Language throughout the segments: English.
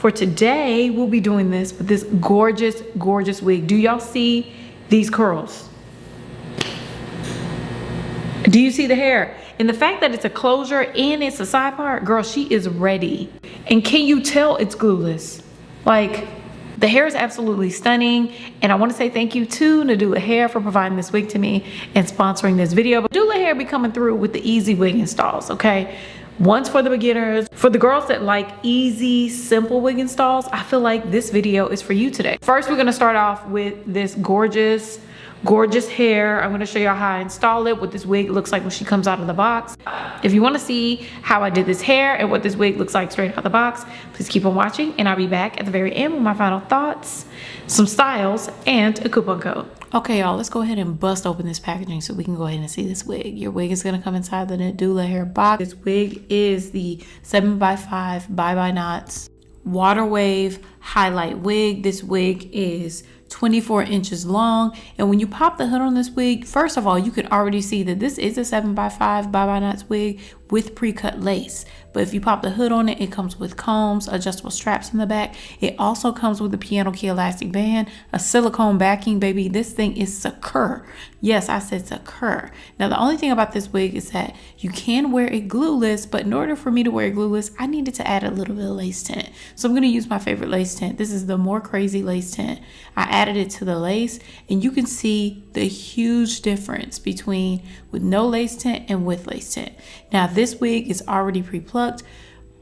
For today, we'll be doing this with this gorgeous, gorgeous wig. Do y'all see these curls? Do you see the hair? And the fact that it's a closure and it's a side part, girl, she is ready. And can you tell it's glueless? Like, the hair is absolutely stunning. And I want to say thank you to Nadula Hair for providing this wig to me and sponsoring this video. But Nadula Hair be coming through with the easy wig installs, okay? One's for the beginners. For the girls that like easy, simple wig installs, I feel like this video is for you today. First, we're gonna start off with this gorgeous hair. I'm gonna show y'all how I install it, what this wig looks like when she comes out of the box. If you wanna see how I did this hair and what this wig looks like straight out of the box, please keep on watching, and I'll be back at the very end with my final thoughts, some styles, and a coupon code. Okay, y'all, let's go ahead and bust open this packaging so we can go ahead and see this wig. Your wig is gonna come inside the Nadula Hair box. This wig is the 7x5 Bye Knots Water Wave Highlight Wig. This wig is 24 inches long, and when you pop the hood on this wig, first of all, you can already see that this is a 7x5 Bye Knots wig with pre-cut lace. But if you pop the hood on it, it comes with combs, adjustable straps in the back. It also comes with a piano key elastic band, a silicone backing, baby. This thing is secure. Yes, I said secure. Now, the only thing about this wig is that you can wear it glueless, but in order for me to wear it glueless, I needed to add a little bit of lace tint. So I'm going to use my favorite lace tint. This is the More Crazy lace tint. I added it to the lace, and you can see the huge difference between with no lace tint and with lace tint. Now, this wig is already pre-plucked,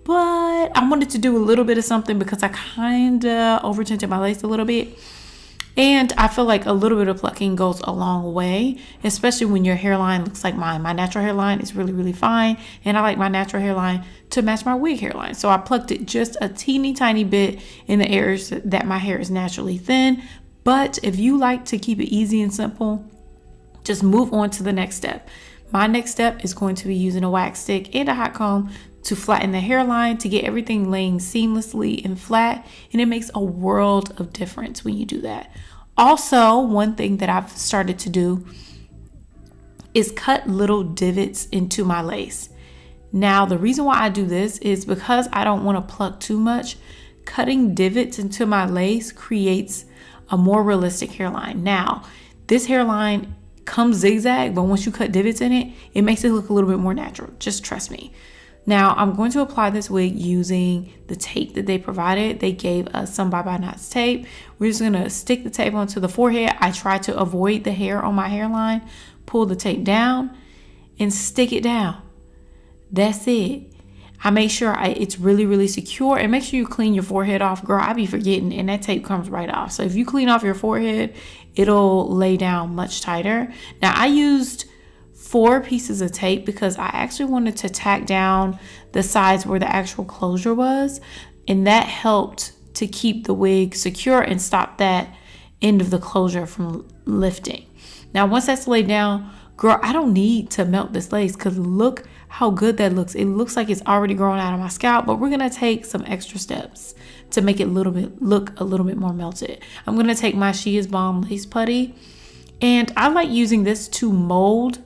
but I wanted to do a little bit of something because I kind of over tinted my lace a little bit. And I feel like a little bit of plucking goes a long way, especially when your hairline looks like mine. My natural hairline is really, really fine, and I like my natural hairline to match my wig hairline. So I plucked it just a teeny tiny bit in the areas that my hair is naturally thin. But if you like to keep it easy and simple, just move on to the next step. My next step is going to be using a wax stick and a hot comb to flatten the hairline to get everything laying seamlessly and flat, and it makes a world of difference when you do that. Also, one thing that I've started to do is cut little divots into my lace. Now, the reason why I do this is because I don't want to pluck too much. Cutting divots into my lace creates a more realistic hairline. Now, this hairline comes zigzag, but once you cut divots in it, it makes it look a little bit more natural. Just trust me. Now, I'm going to apply this wig using the tape that they provided. They gave us some Bye Knots tape. We're just going to stick the tape onto the forehead. I try to avoid the hair on my hairline. Pull the tape down and stick it down. That's it. I make sure it's really, really secure, and make sure you clean your forehead off. Girl, I be forgetting, and that tape comes right off. So if you clean off your forehead, it'll lay down much tighter. Now, I used 4 pieces of tape because I actually wanted to tack down the sides where the actual closure was, and that helped to keep the wig secure and stop that end of the closure from lifting. Now, once that's laid down, girl, I don't need to melt this lace because look how good that looks. It looks like it's already growing out of my scalp, but we're gonna take some extra steps to make it look a little bit more melted. I'm gonna take my She Is Bomb lace putty, and I like using this to mold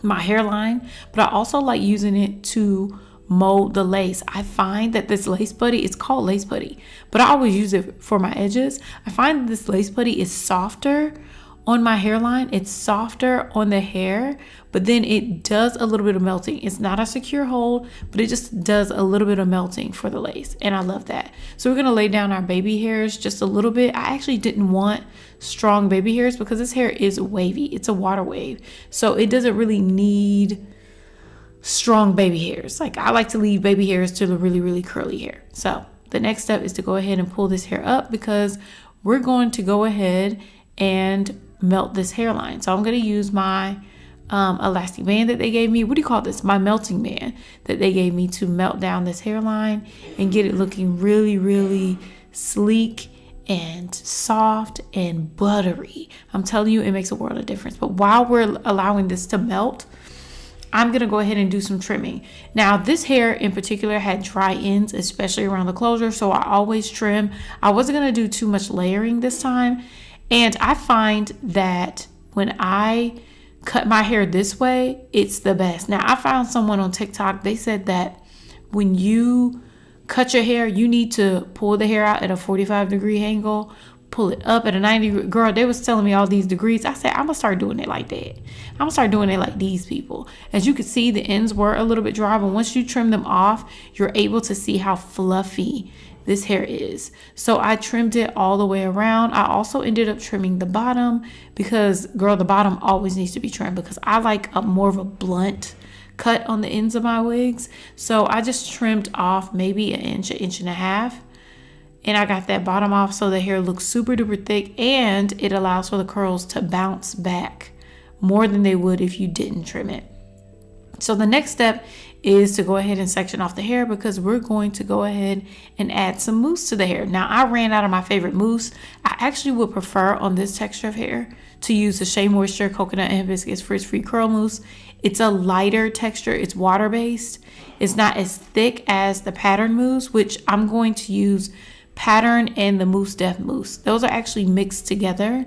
my hairline, but I also like using it to mold the lace. I find that this lace putty, it's called lace putty, but I always use it for my edges. I find that this lace putty is softer on my hairline. It's softer on the hair, but then it does a little bit of melting. It's not a secure hold, but it just does a little bit of melting for the lace, and I love that. So we're gonna lay down our baby hairs just a little bit. I actually didn't want strong baby hairs because this hair is wavy. It's a water wave, so it doesn't really need strong baby hairs. Like, I like to leave baby hairs to the really, really curly hair. So the next step is to go ahead and pull this hair up because we're going to go ahead and melt this hairline. So I'm going to use my elastic band that they gave me. What do you call this? My melting band that they gave me to melt down this hairline and get it looking really, really sleek and soft and buttery. I'm telling you, it makes a world of difference. But while we're allowing this to melt, I'm gonna go ahead and do some trimming. Now, this hair in particular had dry ends, especially around the closure, so I always trim. I wasn't gonna do too much layering this time, and I find that when I cut my hair this way, it's the best. Now, I found someone on TikTok, they said that when you cut your hair, you need to pull the hair out at a 45-degree angle, pull it up at a 90-degree. Girl, they was telling me all these degrees. I said, I'm gonna start doing it like that. I'm gonna start doing it like these people. As you can see, the ends were a little bit dry, but once you trim them off, you're able to see how fluffy this hair is. So I trimmed it all the way around. I also ended up trimming the bottom because, girl, the bottom always needs to be trimmed because I like a more of a blunt cut on the ends of my wigs. So I just trimmed off maybe an inch and a half. And I got that bottom off so the hair looks super duper thick, and it allows for the curls to bounce back more than they would if you didn't trim it. So the next step is to go ahead and section off the hair because we're going to go ahead and add some mousse to the hair. Now, I ran out of my favorite mousse. I actually would prefer on this texture of hair to use the Shea Moisture Coconut and Hibiscus Frizz-Free Curl Mousse. It's a lighter texture. It's water-based. It's not as thick as the Pattern Mousse, which I'm going to use Pattern and the Mousse Def Mousse. Those are actually mixed together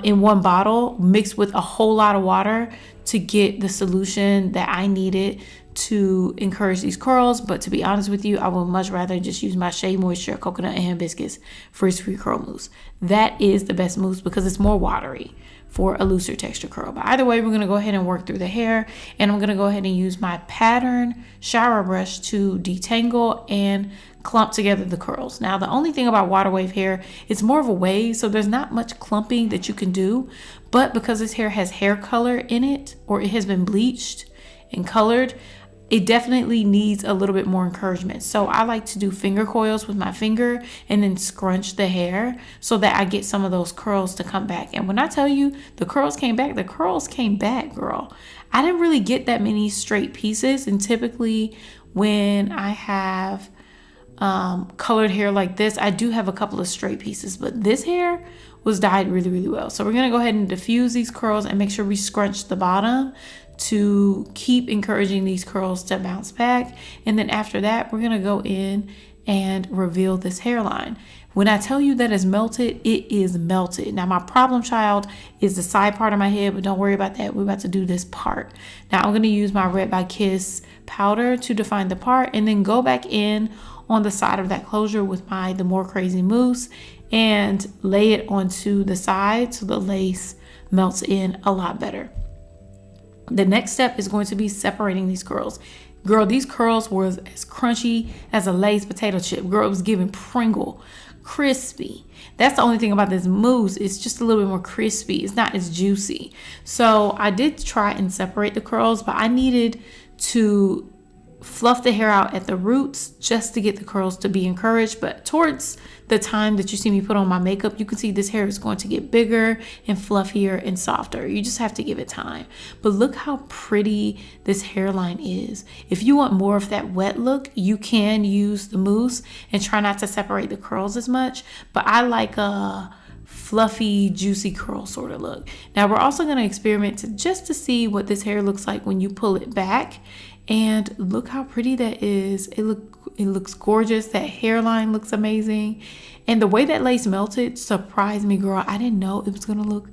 in one bottle, mixed with a whole lot of water to get the solution that I needed to encourage these curls. But to be honest with you, I would much rather just use my Shea Moisture Coconut and Hibiscus Frizz-Free Curl Mousse. That is the best mousse because it's more watery for a looser texture curl. But either way, we're going to go ahead and work through the hair, and I'm going to go ahead and use my Pattern shower brush to detangle and clump together the curls. Now, the only thing about water wave hair, it's more of a wave, so there's not much clumping that you can do. But because this hair has hair color in it, or it has been bleached and colored, it definitely needs a little bit more encouragement. So I like to do finger coils with my finger and then scrunch the hair so that I get some of those curls to come back. And when I tell you the curls came back, the curls came back, girl. I didn't really get that many straight pieces, and typically when I have colored hair like this, I do have a couple of straight pieces, but this hair was dyed really, really well. So we're gonna go ahead and diffuse these curls and make sure we scrunch the bottom to keep encouraging these curls to bounce back. And then after that, we're gonna go in and reveal this hairline. When I tell you that it's melted, it is melted. Now, my problem child is the side part of my head, but don't worry about that. We're about to do this part. Now, I'm gonna use my Red by Kiss powder to define the part, and then go back in on the side of that closure with my The More Crazy Mousse and lay it onto the side so the lace melts in a lot better. The next step is going to be separating these curls. Girl, these curls were as crunchy as a Lay's potato chip. Girl, it was giving Pringle, crispy. That's the only thing about this mousse. It's just a little bit more crispy. It's not as juicy. So I did try and separate the curls, but I needed to fluff the hair out at the roots just to get the curls to be encouraged. But towards the time that you see me put on my makeup, you can see this hair is going to get bigger and fluffier and softer. You just have to give it time. But look how pretty this hairline is. If you want more of that wet look, you can use the mousse and try not to separate the curls as much. But I like a fluffy, juicy curl sort of look. Now we're also going to experiment just to see what this hair looks like when you pull it back. And look how pretty that is. It looks gorgeous. That hairline looks amazing. And the way that lace melted surprised me, girl. I didn't know it was gonna look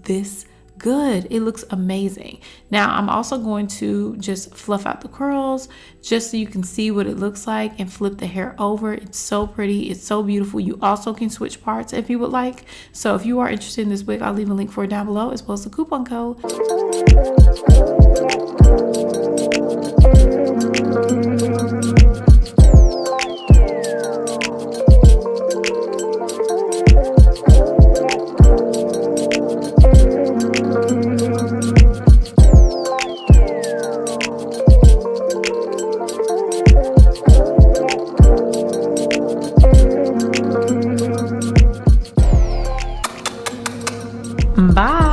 this good. It looks amazing. Now I'm also going to just fluff out the curls just so you can see what it looks like, and flip the hair over. It's so pretty. It's so beautiful. You also can switch parts if you would like. So if you are interested in this wig, I'll leave a link for it down below, as well as the coupon code. Bye.